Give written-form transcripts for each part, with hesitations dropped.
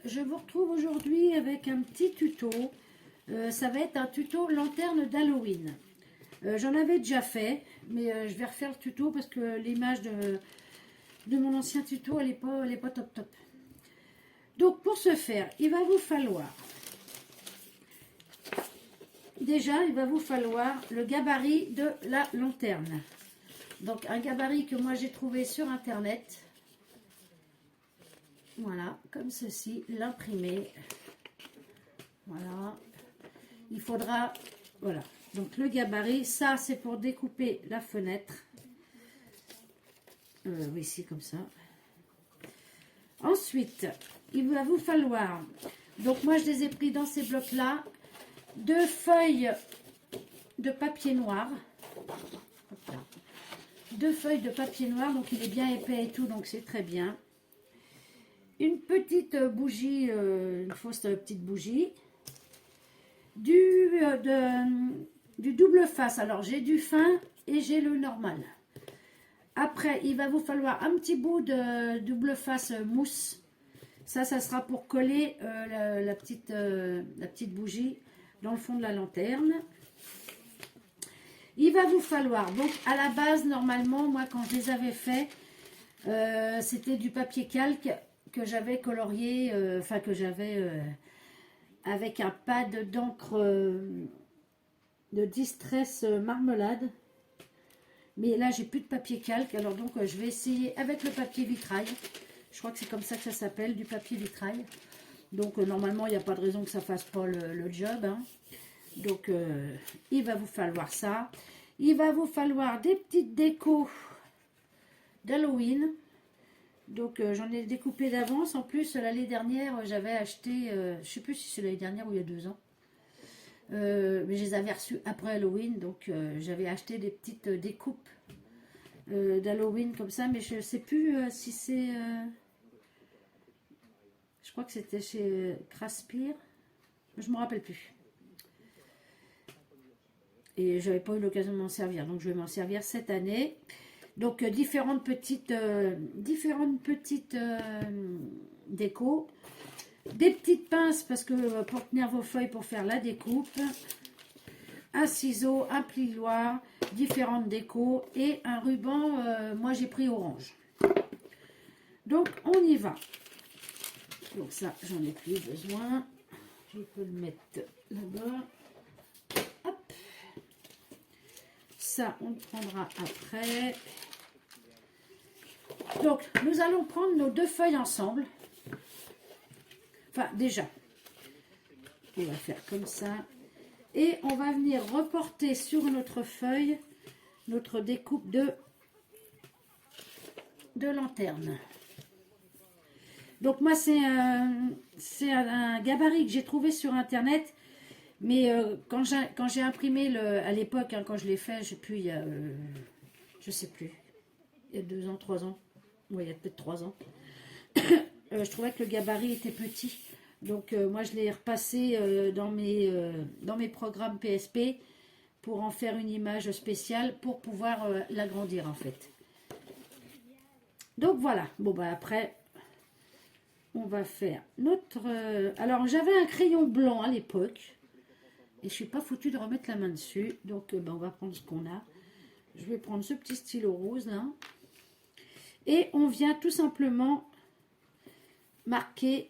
je vous retrouve aujourd'hui avec un petit tuto. Ça va être un tuto lanterne d'Halloween. J'en avais déjà fait, mais je vais refaire le tuto parce que l'image de mon ancien tuto, elle est pas top top. Donc pour ce faire, il va vous falloir... Déjà, il va vous falloir le gabarit de la lanterne. Donc un gabarit que moi j'ai trouvé sur internet. Voilà, comme ceci, l'imprimer. Voilà. Il faudra, voilà. Donc le gabarit, ça c'est pour découper la fenêtre. Oui, ici comme ça. Ensuite, il va vous falloir, donc moi je les ai pris dans ces blocs-là, 2 feuilles de papier noir. Hop là. 2 feuilles de papier noir, donc il est bien épais et tout, donc c'est très bien. Une petite bougie, une fausse petite bougie. Du double face. Alors, j'ai du fin et j'ai le normal. Après, il va vous falloir un petit bout de double face mousse. Ça sera pour coller la petite bougie dans le fond de la lanterne. Il va vous falloir, donc à la base, normalement, moi, quand je les avais fait, c'était du papier calque que j'avais colorié, enfin que j'avais avec un pad d'encre de Distress marmelade. Mais là, j'ai plus de papier calque, alors donc je vais essayer avec le papier vitrail. Je crois que c'est comme ça que ça s'appelle, du papier vitrail. Donc normalement, il n'y a pas de raison que ça fasse pas le job. Hein. Donc il va vous falloir ça. Il va vous falloir des petites décos d'Halloween. Donc j'en ai découpé d'avance. En plus l'année dernière j'avais acheté, je ne sais plus si c'est l'année dernière ou il y a 2 ans. Mais je les avais reçus après Halloween. Donc j'avais acheté des petites découpes d'Halloween comme ça. Mais je ne sais plus si c'est... je crois que c'était chez Craspire. Je ne me rappelle plus. Et je n'avais pas eu l'occasion de m'en servir. Donc je vais m'en servir cette année. Donc différentes petites décos, des petites pinces parce que pour tenir vos feuilles pour faire la découpe, un ciseau, un plioir, différentes décos et un ruban. Moi j'ai pris orange. Donc on y va. Donc ça j'en ai plus besoin. Je peux le mettre là-bas. Hop. Ça on le prendra après. Donc, nous allons prendre nos 2 feuilles ensemble. Enfin, déjà, on va faire comme ça. Et on va venir reporter sur notre feuille notre découpe de lanterne. Donc, moi, c'est un gabarit que j'ai trouvé sur Internet. Mais quand j'ai imprimé à l'époque, hein, quand je l'ai fait, je sais plus, je sais plus, il y a 2 ans, 3 ans. Oui, il y a peut-être 3 ans. Je trouvais que le gabarit était petit. Donc, moi, je l'ai repassé dans mes programmes PSP pour en faire une image spéciale pour pouvoir l'agrandir, en fait. Donc, voilà. Bon, bah, après, on va faire notre... alors, j'avais un crayon blanc à l'époque. Et je ne suis pas foutue de remettre la main dessus. Donc, bah, on va prendre ce qu'on a. Je vais prendre ce petit stylo rose, là. Et on vient tout simplement marquer,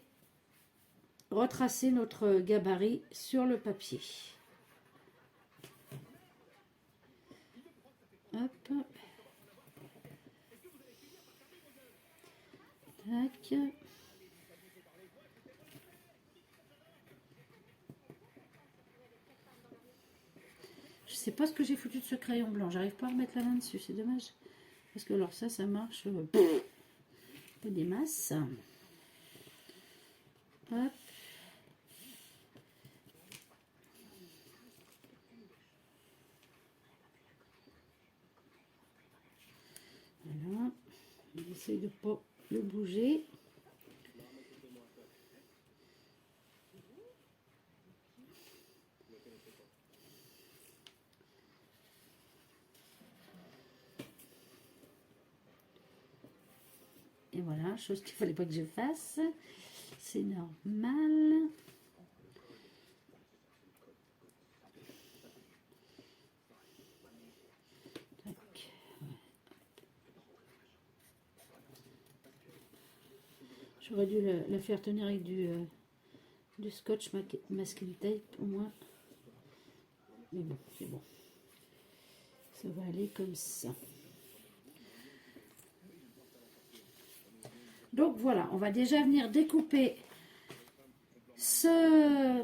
retracer notre gabarit sur le papier. Hop. Tac. Je sais pas ce que j'ai foutu de ce crayon blanc. J'arrive pas à remettre la main dessus. C'est dommage. Parce que alors ça marche. Un peu des masses. Hop. Voilà. On essaye de ne pas le bouger. Et voilà, chose qu'il ne fallait pas que je fasse. C'est normal. J'aurais dû la faire tenir avec du scotch masking tape au moins. Mais bon, c'est bon. Ça va aller comme ça. Donc voilà, on va déjà venir découper ce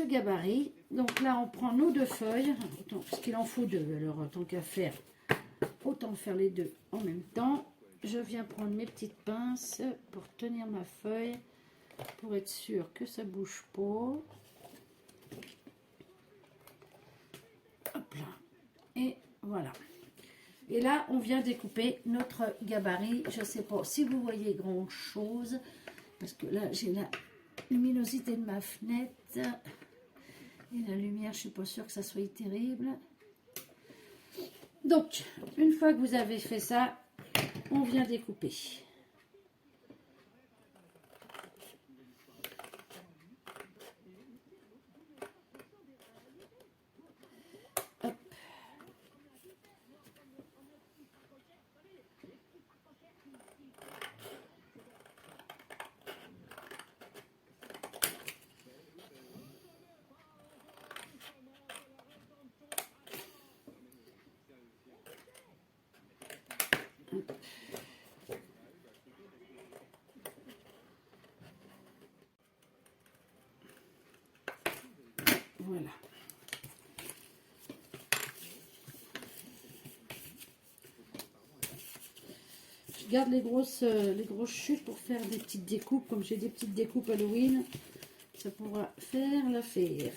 gabarit. Donc là, on prend nos deux feuilles, parce qu'il en faut deux, alors tant qu'à faire, autant faire les deux en même temps. Je viens prendre mes petites pinces pour tenir ma feuille, pour être sûr que ça bouge pas. Hop là. Et voilà. Et là, on vient découper notre gabarit. Je ne sais pas si vous voyez grand chose, parce que là, j'ai la luminosité de ma fenêtre. Et la lumière, je ne suis pas sûre que ça soit terrible. Donc, une fois que vous avez fait ça, on vient découper. Hop. Voilà. Je garde les grosses chutes pour faire des petites découpes. Comme j'ai des petites découpes Halloween, ça pourra faire l'affaire.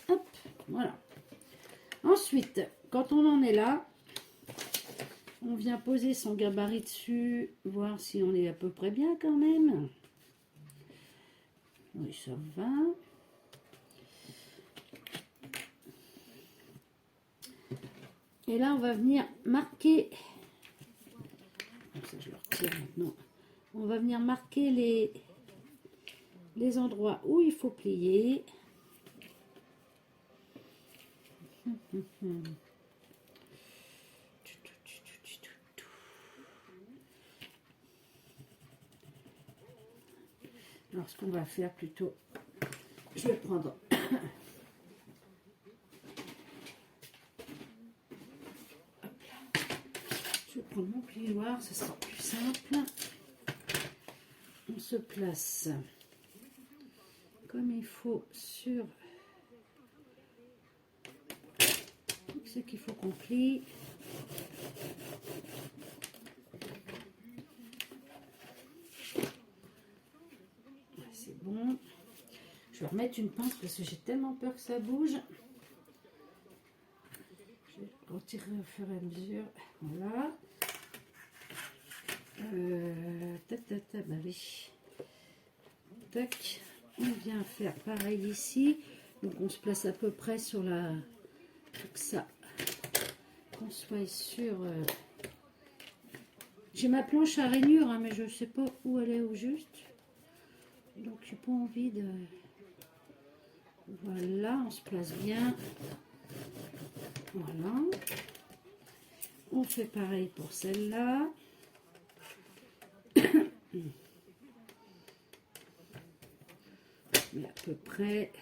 Hop, voilà. Ensuite, quand on en est là, on vient poser son gabarit dessus, voir si on est à peu près bien quand même. Oui, ça va. Et là, on va venir marquer. Comme ça, je le retire maintenant. On va venir marquer les endroits où il faut plier. Alors, ce qu'on va faire plutôt, je vais prendre mon plioir, ce sera plus simple. On se place comme il faut sur ce qu'il faut qu'on plie. C'est bon. Je vais remettre une pince parce que j'ai tellement peur que ça bouge. Je vais retirer au fur et à mesure. Voilà. Bah oui. Tac. On vient faire pareil ici. Donc on se place à peu près sur la... Pour que ça... Qu'on soit sur... J'ai ma planche à rainure, hein, mais je ne sais pas où elle est au juste. Donc j'ai pas envie de... Voilà, on se place bien. Voilà. On fait pareil pour celle-là. Mais à peu près.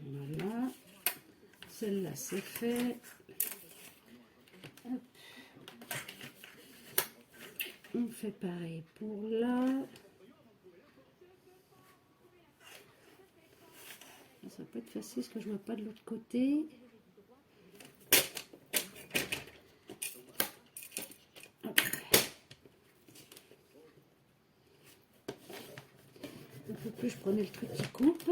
Voilà. Celle-là, c'est fait. Hop. On fait pareil pour là. Ça peut être facile parce que je ne vois pas de l'autre côté. Hop. Un peu plus, je prenais le truc qui coupe.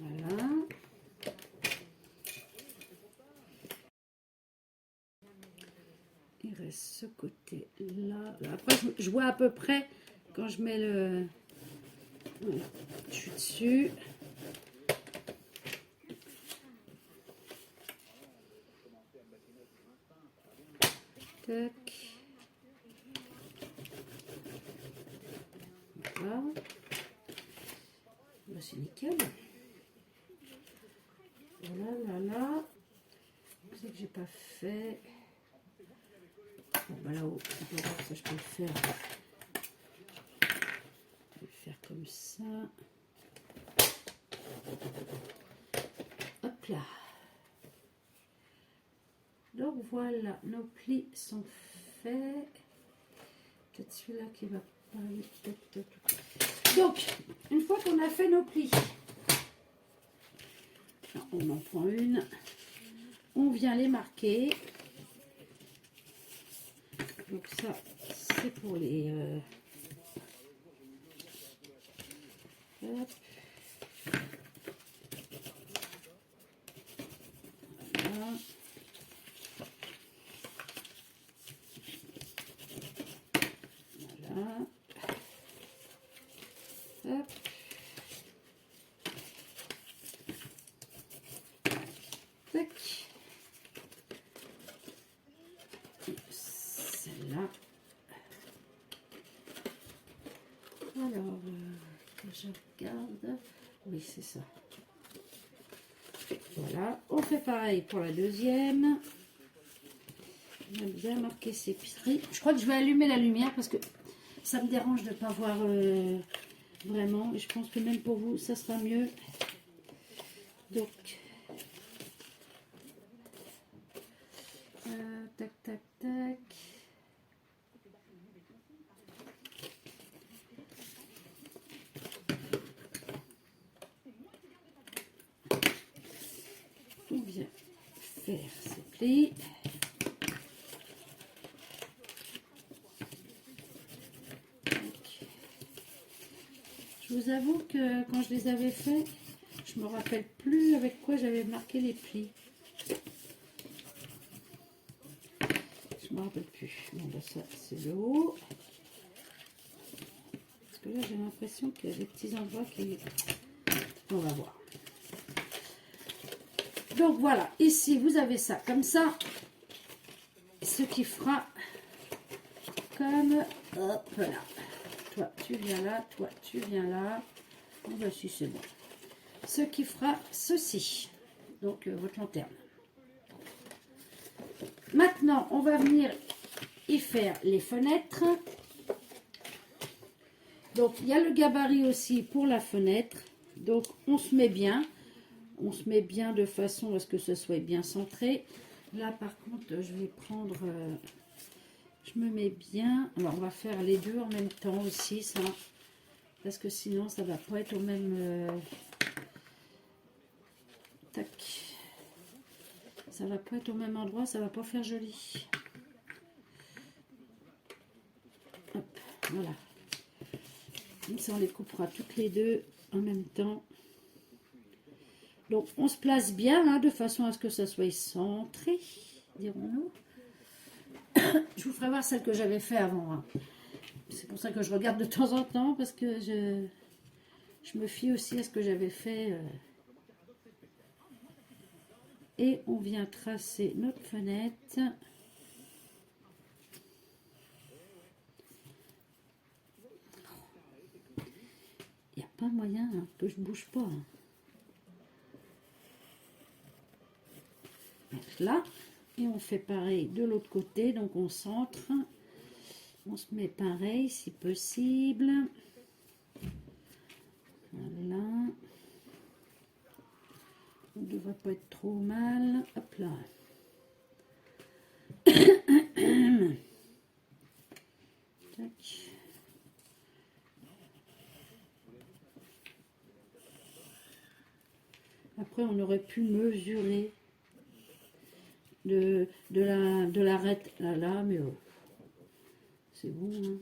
Voilà. Il reste ce côté-là. Après, je vois à peu près quand je mets le... Voilà, je suis dessus. Tac. Voilà. Bah, c'est nickel. Voilà, là. C'est que j'ai pas fait. Bon, bah là-haut, c'est pas grave, ça je peux le faire. Je vais le faire comme ça. Hop là. Donc voilà, nos plis sont faits. Peut-être celui-là qui va pas aller, peut-être. Donc, une fois qu'on a fait nos plis, on en prend une, on vient les marquer. Donc ça, c'est pour les... hop. Voilà. Voilà. Hop. Tac. Celle-là. Alors, que je regarde. Oui, c'est ça. Voilà. On fait pareil pour la deuxième. On a bien marqué ses plis. Je crois que je vais allumer la lumière parce que ça me dérange de ne pas voir vraiment. Et je pense que même pour vous, ça sera mieux. Donc, tac, tac, tac. On vient faire ces plis. Je vous avoue que quand je les avais faits, je me rappelle plus avec quoi j'avais marqué les plis. Je me rappelle plus. Bon, bah ça, c'est le haut. Parce que là, j'ai l'impression qu'il y a des petits endroits qui... On va voir. Donc voilà, ici, vous avez ça comme ça. Ce qui fera comme... Hop là. Toi, tu viens là. Toi, tu viens là. Bon, bah si, c'est bon. Ce qui fera ceci. Donc, votre lanterne. Maintenant, on va venir y faire les fenêtres. Donc, il y a le gabarit aussi pour la fenêtre. Donc, on se met bien. On se met bien de façon à ce que ce soit bien centré. Là, par contre, je vais prendre... je me mets bien. Alors, on va faire les deux en même temps aussi, ça. Parce que sinon, ça va pas être au même... tac. Ça va pas être au même endroit, ça va pas faire joli. Hop, voilà. Comme ça, on les coupera toutes les deux en même temps. Donc, on se place bien, hein, de façon à ce que ça soit centré, dirons-nous. Je vous ferai voir celle que j'avais fait avant. Hein. C'est pour ça que je regarde de temps en temps, parce que je me fie aussi à ce que j'avais fait. Et on vient tracer notre fenêtre. Il n'y a pas moyen hein, que je ne bouge pas. Hein. Là, et on fait pareil de l'autre côté, donc on centre, on se met pareil si possible, voilà, on ne devrait pas être trop mal, hop là, tac. Après on aurait pu mesurer de l'arête là, mais c'est bon. Hein.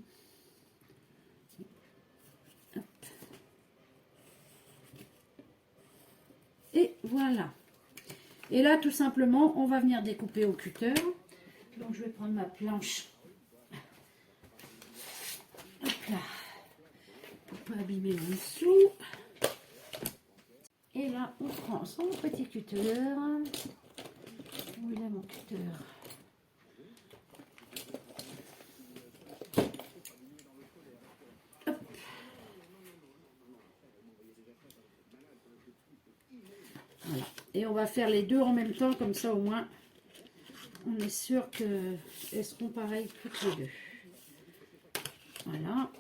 Hop. Et voilà. Et là, tout simplement, on va venir découper au cutter. Donc je vais prendre ma planche. Hop là. Pour pas abîmer mon dessous. Et là, on prend son petit cutter. Où il est mon cutter? Hop. Voilà. Et on va faire les deux en même temps, comme ça au moins, on est sûr qu'elles seront pareilles toutes les deux. Voilà.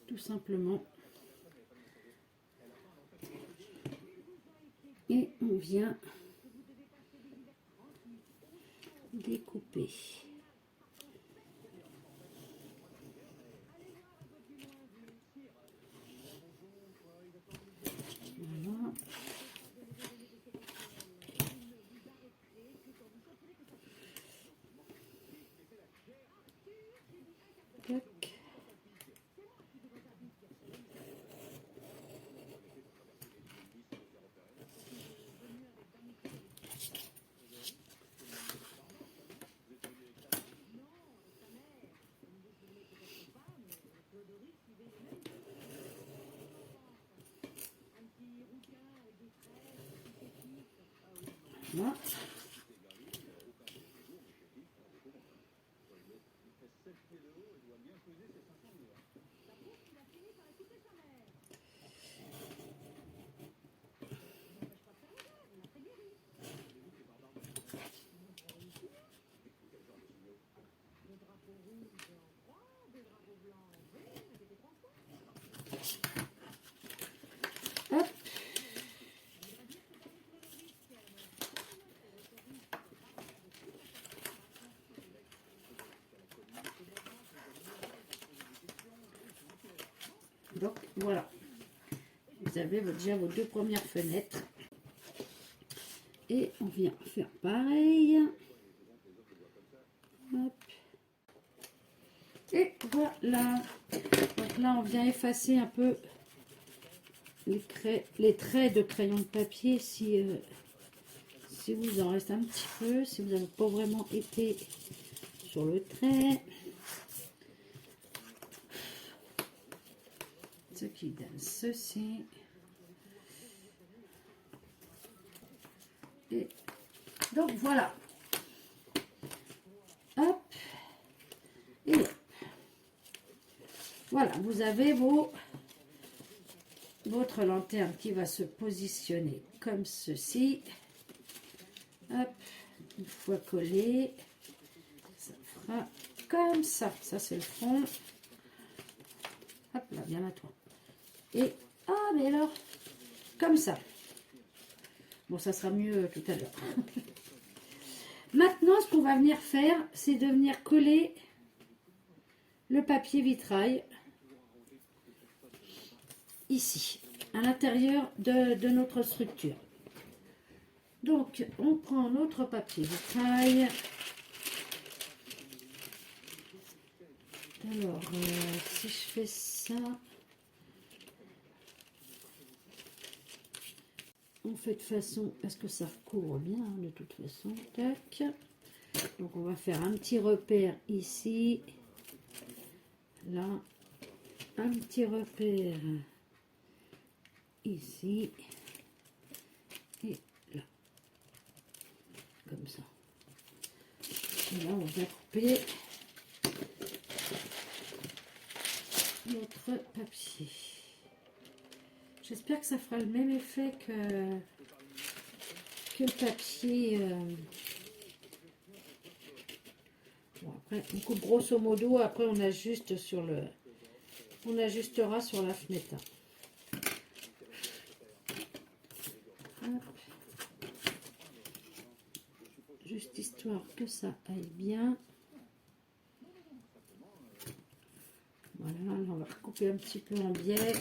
Tout simplement. Et on vient découper. Voilà. Tac. Voilà. Hop. Donc voilà, vous avez déjà vos deux premières fenêtres et on vient faire pareil. Hop. Et voilà, donc là on vient effacer un peu les traits de crayon de papier si vous en reste un petit peu, si vous n'avez pas vraiment été sur le trait. Ce qui donne ceci. Et donc voilà. Hop. Et hop. Voilà, vous avez votre lanterne qui va se positionner comme ceci. Hop. Une fois collée, ça fera comme ça. Ça c'est le front. Hop là, bien à toi. Et, ah mais alors, comme ça. Bon, ça sera mieux tout à l'heure. Maintenant, ce qu'on va venir faire, c'est de venir coller le papier vitrail ici, à l'intérieur de notre structure. Donc, on prend notre papier vitrail. Alors, si je fais ça... On fait de façon à ce que ça recouvre bien, hein, de toute façon. Tac. Donc on va faire un petit repère ici. Là. Un petit repère ici. Et là. Comme ça. Et là on va couper notre papier. J'espère que ça fera le même effet que le papier. Bon, après, on coupe grosso modo. Après, on ajuste sur le. On ajustera sur la fenêtre. Hop. Juste histoire que ça aille bien. Voilà, là, on va recouper un petit peu en biais.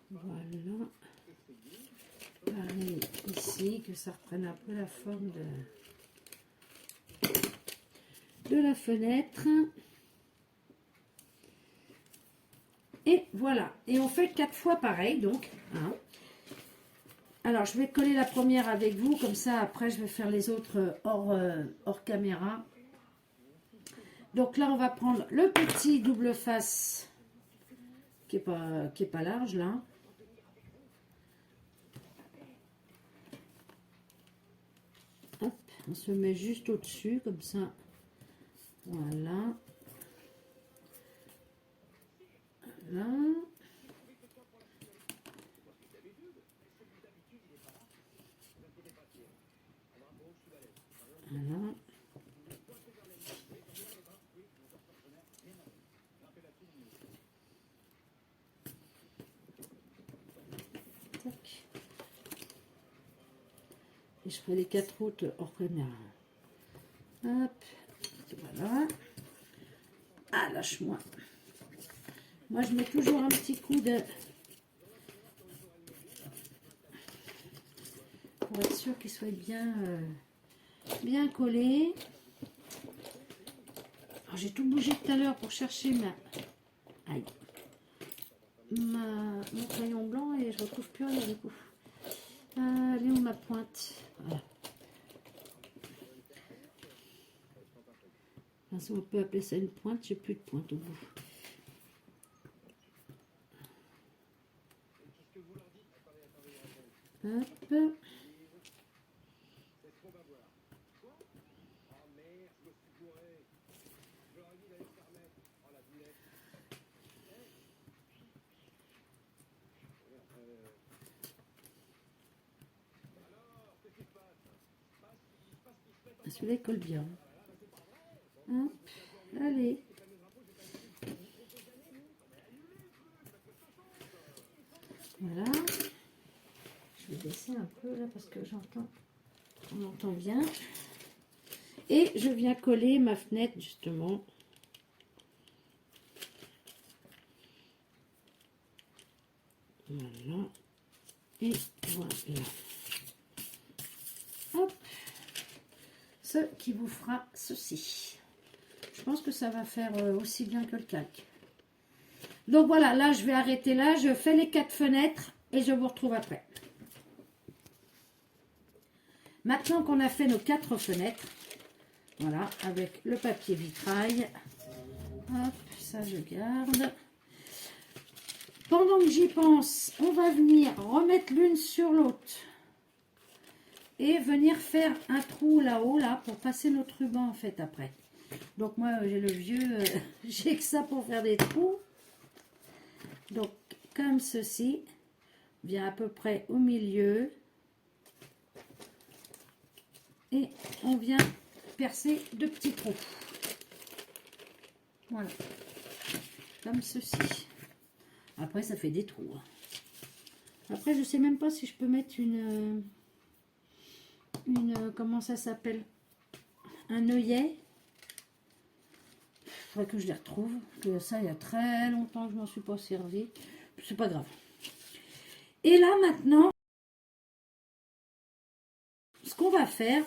Voilà. Pareil ici, que ça reprenne un peu la forme de la fenêtre. Et voilà. Et on fait 4 fois pareil, donc. Hein. Alors, je vais coller la première avec vous, comme ça, après, je vais faire les autres hors caméra. Donc là, on va prendre le petit double face qui est pas large, là. Hop, on se met juste au-dessus, comme ça. Voilà. Voilà. Voilà. Tac. Et je ferai les 4 autres hors caméra. Hop. Voilà. Ah, lâche-moi. Moi, je mets toujours un petit coup de... pour être sûr qu'il soit bien, bien collé. J'ai tout bougé tout à l'heure pour chercher aïe, mon crayon blanc et je retrouve plus rien du coup. Allez, où ma pointe? Voilà. Enfin, si on peut appeler ça une pointe, j'ai plus de pointe au bout. Hop. Celui-là colle bien. Hop. Allez. Voilà. Je vais baisser un peu là parce que on entend bien. Et je viens coller ma fenêtre justement. Voilà. Et voilà. Hop. Ce qui vous fera ceci. Je pense que ça va faire aussi bien que le calque. Donc voilà, là je vais arrêter là. Je fais les 4 fenêtres et je vous retrouve après. Maintenant qu'on a fait nos 4 fenêtres, voilà, avec le papier vitrail. Hop, ça je garde. Pendant que j'y pense, on va venir remettre l'une sur l'autre. Et venir faire un trou là-haut, là, pour passer notre ruban, en fait, après. Donc, moi, j'ai le vieux, j'ai que ça pour faire des trous. Donc, comme ceci, vient à peu près au milieu. Et on vient percer 2 petits trous. Voilà. Comme ceci. Après, ça fait des trous. Après, je sais même pas si je peux mettre une comment ça s'appelle, un œillet. Il faudrait que je les retrouve, que ça il y a très longtemps que je m'en suis pas servi, c'est pas grave. Et là maintenant, ce qu'on va faire,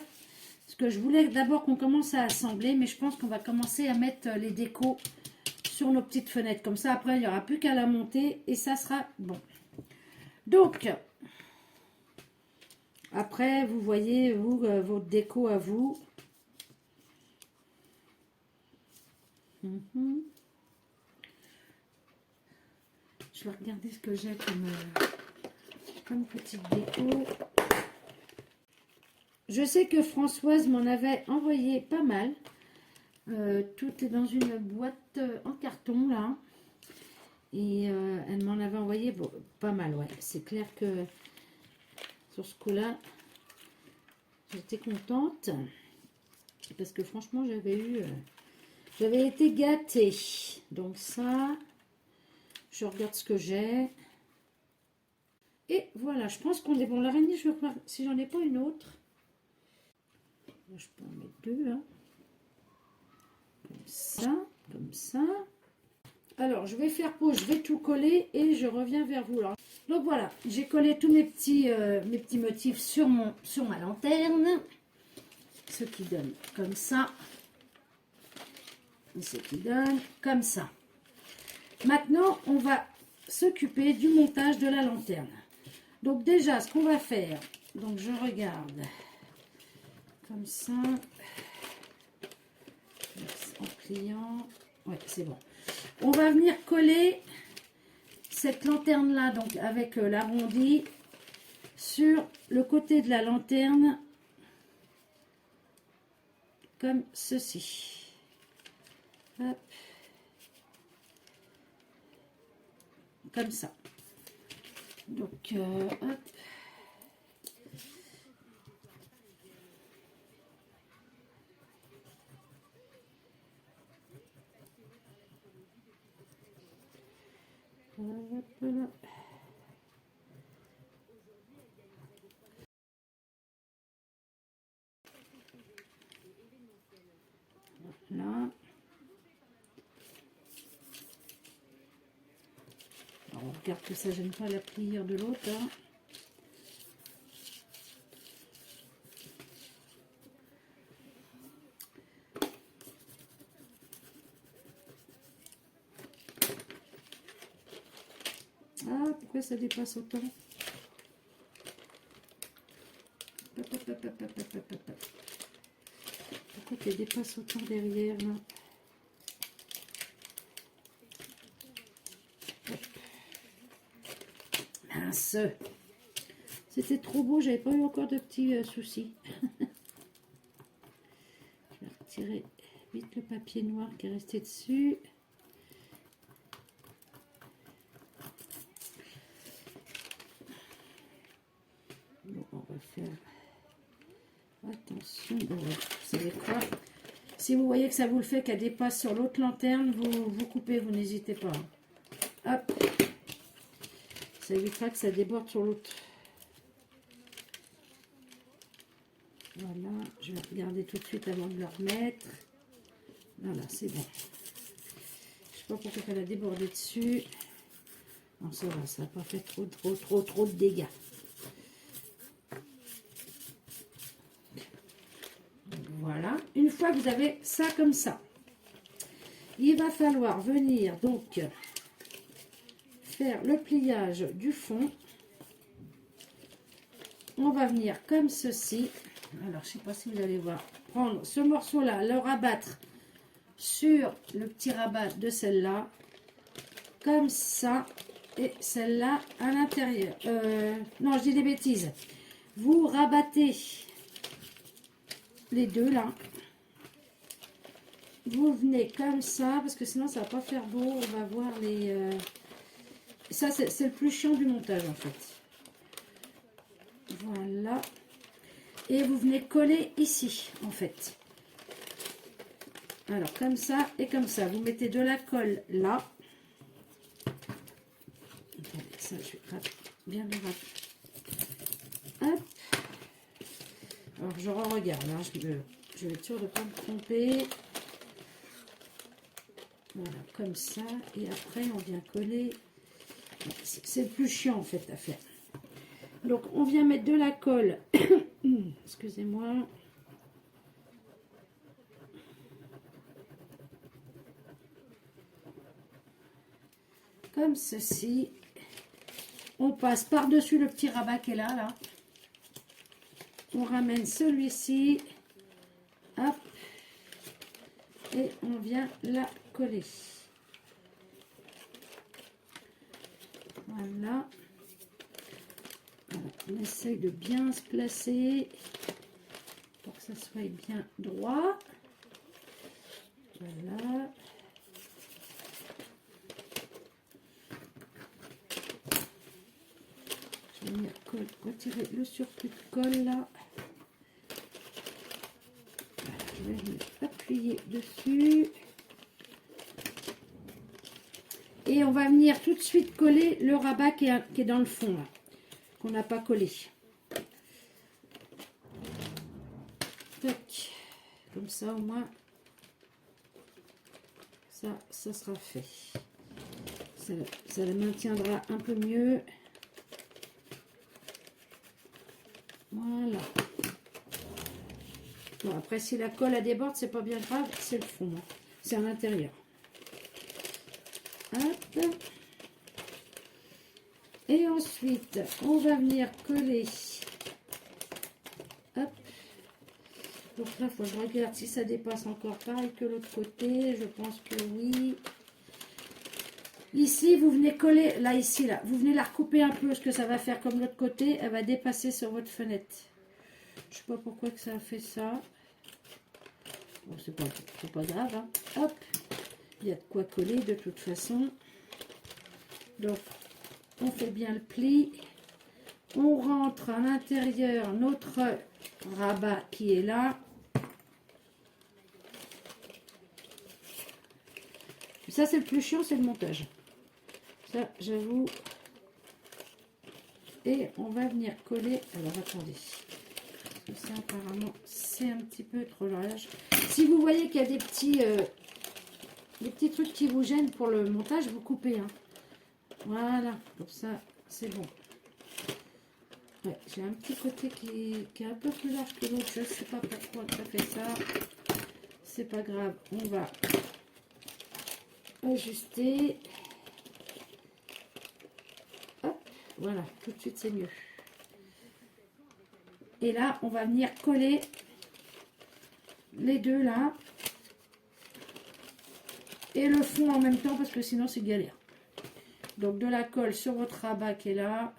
parce que je voulais d'abord qu'on commence à assembler, mais je pense qu'on va commencer à mettre les décos sur nos petites fenêtres, comme ça après il n'y aura plus qu'à la monter et ça sera bon. Donc après vous voyez vous votre déco à vous. Je vais regarder ce que j'ai comme petite déco. Je sais que Françoise m'en avait envoyé pas mal. Tout est dans une boîte en carton là. Et elle m'en avait envoyé pas mal, ouais. C'est clair que sur ce coup-là, j'étais contente. Parce que franchement, j'avais été gâtée. Donc ça, je regarde ce que j'ai. Et voilà, je pense qu'on est bon. L'araignée, je vais revoir si j'en ai pas une autre. Là, je peux en mettre 2, hein. Comme ça, comme ça. Alors, je vais faire pause, je vais tout coller et je reviens vers vous. Alors, donc voilà, j'ai collé tous mes petits motifs sur ma lanterne. Ce qui donne comme ça. Et ce qui donne comme ça. Maintenant, on va s'occuper du montage de la lanterne. Donc déjà, ce qu'on va faire, donc je regarde comme ça, en pliant, ouais, c'est bon. On va venir coller cette lanterne là, donc avec l'arrondi, sur le côté de la lanterne, comme ceci. Hop. Comme ça. Donc, hop. Hop là. Là. Alors, on regarde que ça ne gêne pas la pliure de l'autre. Hein. Ah, pourquoi ça dépasse autant? Pourquoi tu dépasses autant derrière là? Mince! C'était trop beau, j'avais pas eu encore de petits soucis. Je vais retirer vite le papier noir qui est resté dessus. Bon, on va faire attention. Bon, vous savez quoi? Si vous voyez que ça vous le fait qu'elle dépasse sur l'autre lanterne, vous coupez, vous n'hésitez pas. Hop! Ça évitera que ça déborde sur l'autre. Voilà, je vais regarder tout de suite avant de le remettre. Voilà, c'est bon. Je sais pas pourquoi elle a débordé dessus. Non, ça va, ça n'a pas fait trop de dégâts. Voilà, une fois que vous avez ça comme ça, il va falloir venir donc faire le pliage du fond. On va venir comme ceci. Alors, je ne sais pas si vous allez voir. Prendre ce morceau-là, le rabattre sur le petit rabat de celle-là, comme ça, et celle-là à l'intérieur. Non, je dis des bêtises. Vous rabattez les deux là. Vous venez comme ça, parce que sinon ça va pas faire beau. On va voir les... Ça, c'est le plus chiant du montage en fait. Voilà. Et vous venez coller ici en fait. Alors comme ça et comme ça. Vous mettez de la colle là. Attendez, ça je vais bien le rappeler. Hop. Alors je regarde. Hein, je vais être sûre de ne pas me tromper. Voilà, comme ça. Et après on vient coller. C'est le plus chiant en fait à faire. Donc on vient mettre de la colle. Excusez-moi. Comme ceci. On passe par-dessus le petit rabat qui est là. On ramène celui-ci. Hop. Et on vient la coller. Voilà. On essaye de bien se placer pour que ça soit bien droit. Voilà. Je vais venir retirer le surplus de colle là. Je vais venir appuyer dessus. Et on va venir tout de suite coller le rabat qui est dans le fond là, qu'on n'a pas collé. Tac. Comme ça au moins, ça sera fait. Ça le maintiendra un peu mieux. Voilà. Bon, après, si la colle à déborde, c'est pas bien grave, c'est le fond. Hein. C'est à l'intérieur. Hop. Et ensuite, on va venir coller. Hop. Donc là, il faut que je regarde si ça dépasse encore pareil que l'autre côté. Je pense que oui. Ici, vous venez coller, là, ici, là. Vous venez la recouper un peu, ce que ça va faire comme l'autre côté. Elle va dépasser sur votre fenêtre. Je sais pas pourquoi que ça a fait ça. Bon, c'est pas grave. Hein. Hop. Il y a de quoi coller de toute façon. Donc, on fait bien le pli. On rentre à l'intérieur notre rabat qui est là. Ça, c'est le plus chiant, c'est le montage. Ça, j'avoue. Et on va venir coller. Alors, attendez. Parce que ça, apparemment, c'est un petit peu trop large. Si vous voyez qu'il y a des petits trucs qui vous gênent pour le montage, vous coupez. Hein. Voilà, comme ça, c'est bon. Ouais, j'ai un petit côté qui est un peu plus large que l'autre. Je ne sais pas pourquoi ça fait ça. C'est pas grave. On va ajuster. Hop, voilà, tout de suite c'est mieux. Et là, on va venir coller les deux là. Et le fond en même temps parce que sinon c'est galère. Donc de la colle sur votre rabat qui est là.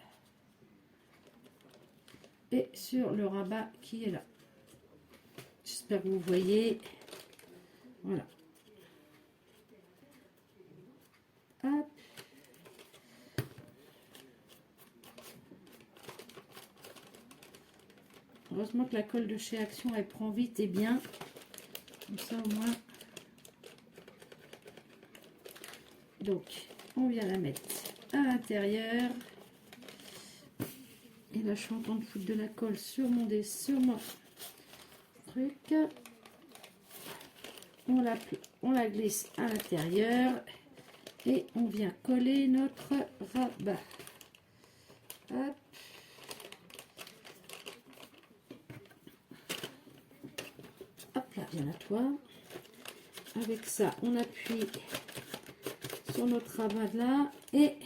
Et sur le rabat qui est là. J'espère que vous voyez. Voilà. Hop. Heureusement que la colle de chez Action, elle prend vite et bien. Comme ça au moins. Donc, on vient la mettre à l'intérieur. Et là, je suis en train de foutre de la colle sur mon truc. On la glisse à l'intérieur. Et on vient coller notre rabat. Hop. Hop là, viens à toi. Avec ça, on appuie sur notre rabat là. Et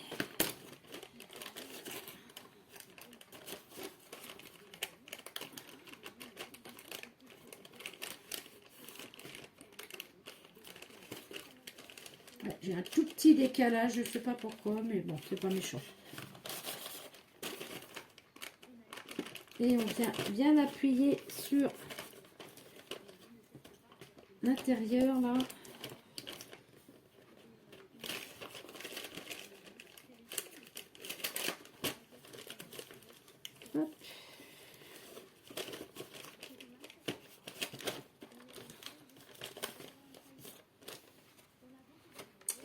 j'ai un tout petit décalage, je ne sais pas pourquoi, mais bon, c'est pas méchant. Et on vient bien appuyer sur l'intérieur là. Hop.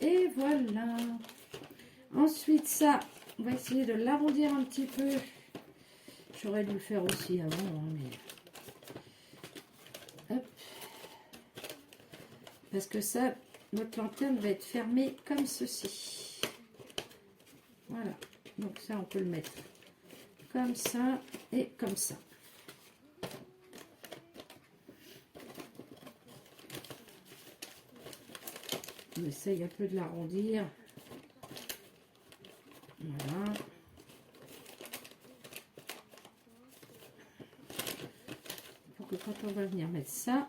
Et voilà. Ensuite, ça, on va essayer de l'arrondir un petit peu. J'aurais dû le faire aussi avant, hein, mais... Hop. Parce que ça, notre lanterne va être fermée comme ceci. Voilà. Donc ça, on peut le mettre comme ça et comme ça. On essaye un peu de l'arrondir. Voilà. Pour que quand on va venir mettre ça.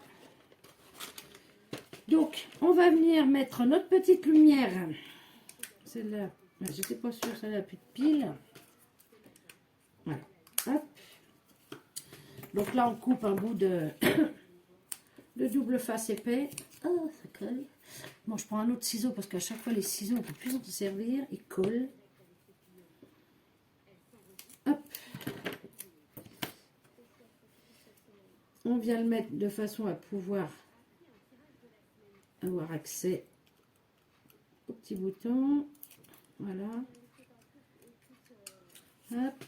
Donc, on va venir mettre notre petite lumière. Celle-là, j'étais pas sûre, celle-là n'a plus de pile. Voilà. Hop. Donc là, on coupe un bout de double face épais. Oh, ça colle. Bon, je prends un autre ciseau parce qu'à chaque fois, les ciseaux, on ne peut plus s'en servir. Ils collent. Hop. On vient le mettre de façon à pouvoir avoir accès au petit bouton. Voilà. Hop.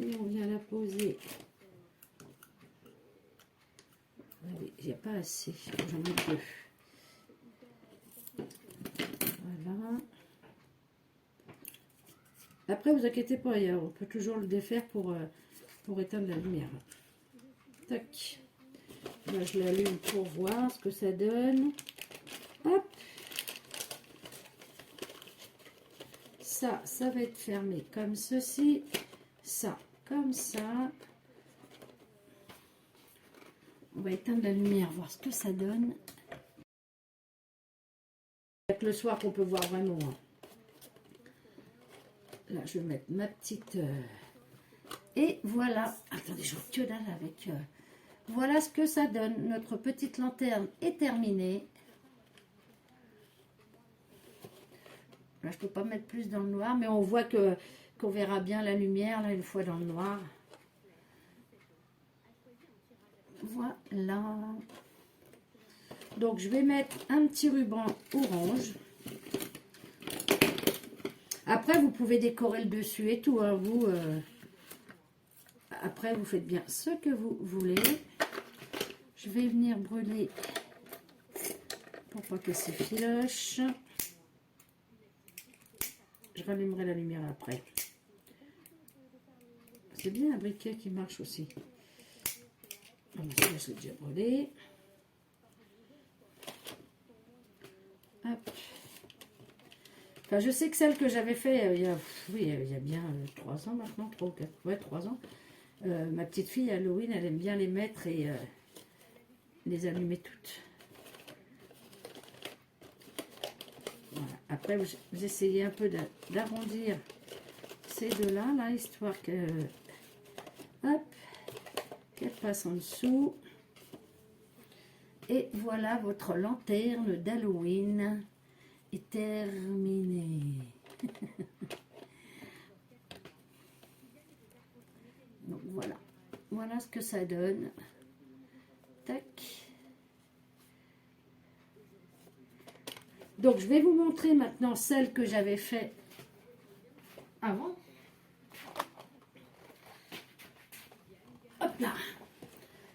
Et on vient la poser. Il n'y a pas assez. J'en mets deux. Voilà. Après, vous inquiétez pas, on peut toujours le défaire pour éteindre la lumière. Tac. Là, je l'allume pour voir ce que ça donne. Hop. Ça va être fermé comme ceci. Ça, comme ça. On va éteindre la lumière, voir ce que ça donne. Avec le soir qu'on peut voir vraiment. Là, je vais mettre ma petite... Et voilà. Attendez, je vois que dalle avec... Voilà ce que ça donne. Notre petite lanterne est terminée. Là, je ne peux pas mettre plus dans le noir, mais on voit qu'on verra bien la lumière, là, une fois dans le noir. Voilà. Donc, je vais mettre un petit ruban orange. Après, vous pouvez décorer le dessus et tout. Hein, vous, après, vous faites bien ce que vous voulez. Je vais venir brûler pour pas que ça filoche. Je rallumerai la lumière après. C'est bien un briquet qui marche aussi. Je l'ai déjà brûlé. Hop. Enfin, je sais que celle que j'avais fait il y a bien 3 ans maintenant, 3 ou 4, ouais, 3 ans. Ma petite fille Halloween, elle aime bien les mettre et les allumer toutes. Voilà. Après, vous essayez un peu d'arrondir ces deux-là, là, histoire que, hop, qu'elle passe en dessous. Et voilà, votre lanterne d'Halloween est terminée. Donc voilà, voilà ce que ça donne. Tac. Donc je vais vous montrer maintenant celle que j'avais fait avant. Hop là.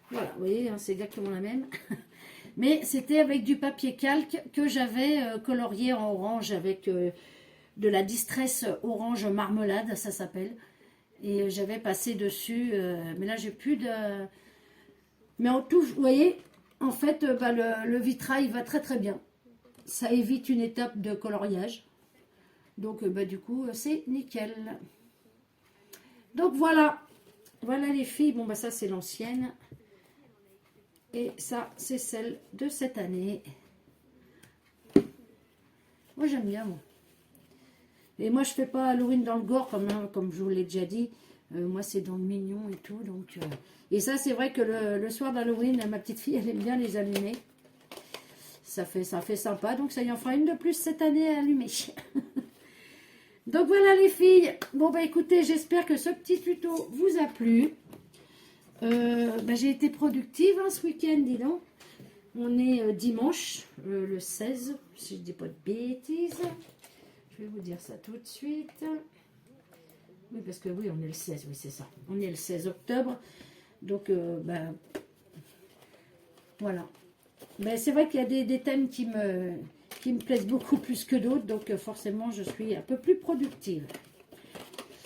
Voilà, vous voyez, hein, c'est exactement la même. Mais c'était avec du papier calque que j'avais colorié en orange avec de la Distress orange marmelade, ça s'appelle. Et j'avais passé dessus, mais là j'ai plus de... Mais en tout, vous voyez, en fait, le vitrail va très très bien. Ça évite une étape de coloriage. Donc du coup, c'est nickel. Donc voilà. Voilà les filles. Bon, ça c'est l'ancienne. Et ça, c'est celle de cette année. Moi, j'aime bien, moi. Et moi, je fais pas Halloween dans le gore, comme je vous l'ai déjà dit. Moi, c'est dans le mignon et tout. Donc, et ça, c'est vrai que le soir d'Halloween, ma petite fille, elle aime bien les allumer. Ça fait sympa. Donc, ça y en fera une de plus cette année à allumer. Donc, voilà les filles. Bon, écoutez, j'espère que ce petit tuto vous a plu. J'ai été productive hein, ce week-end, dis donc. On est dimanche, le 16, si je ne dis pas de bêtises. Je vais vous dire ça tout de suite. Oui, parce que oui, on est le 16, oui, c'est ça. On est le 16 octobre. Donc, voilà. Mais c'est vrai qu'il y a des thèmes qui me plaisent beaucoup plus que d'autres. Donc, forcément, je suis un peu plus productive.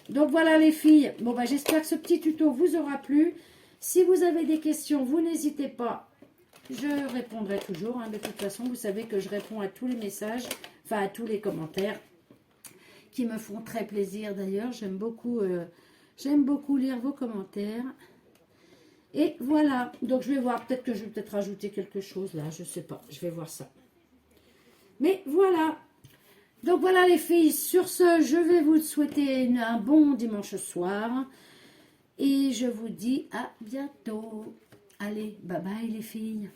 Donc, voilà les filles. Bon, j'espère que ce petit tuto vous aura plu. Si vous avez des questions, vous n'hésitez pas. Je répondrai toujours. Hein. De toute façon, vous savez que je réponds à tous les messages, enfin à tous les commentaires qui me font très plaisir d'ailleurs. J'aime beaucoup lire vos commentaires. Et voilà. Donc, je vais voir. Peut-être que je vais rajouter quelque chose là. Je ne sais pas. Je vais voir ça. Mais voilà. Donc, voilà les filles. Sur ce, je vais vous souhaiter un bon dimanche soir. Et je vous dis à bientôt. Allez, bye bye les filles.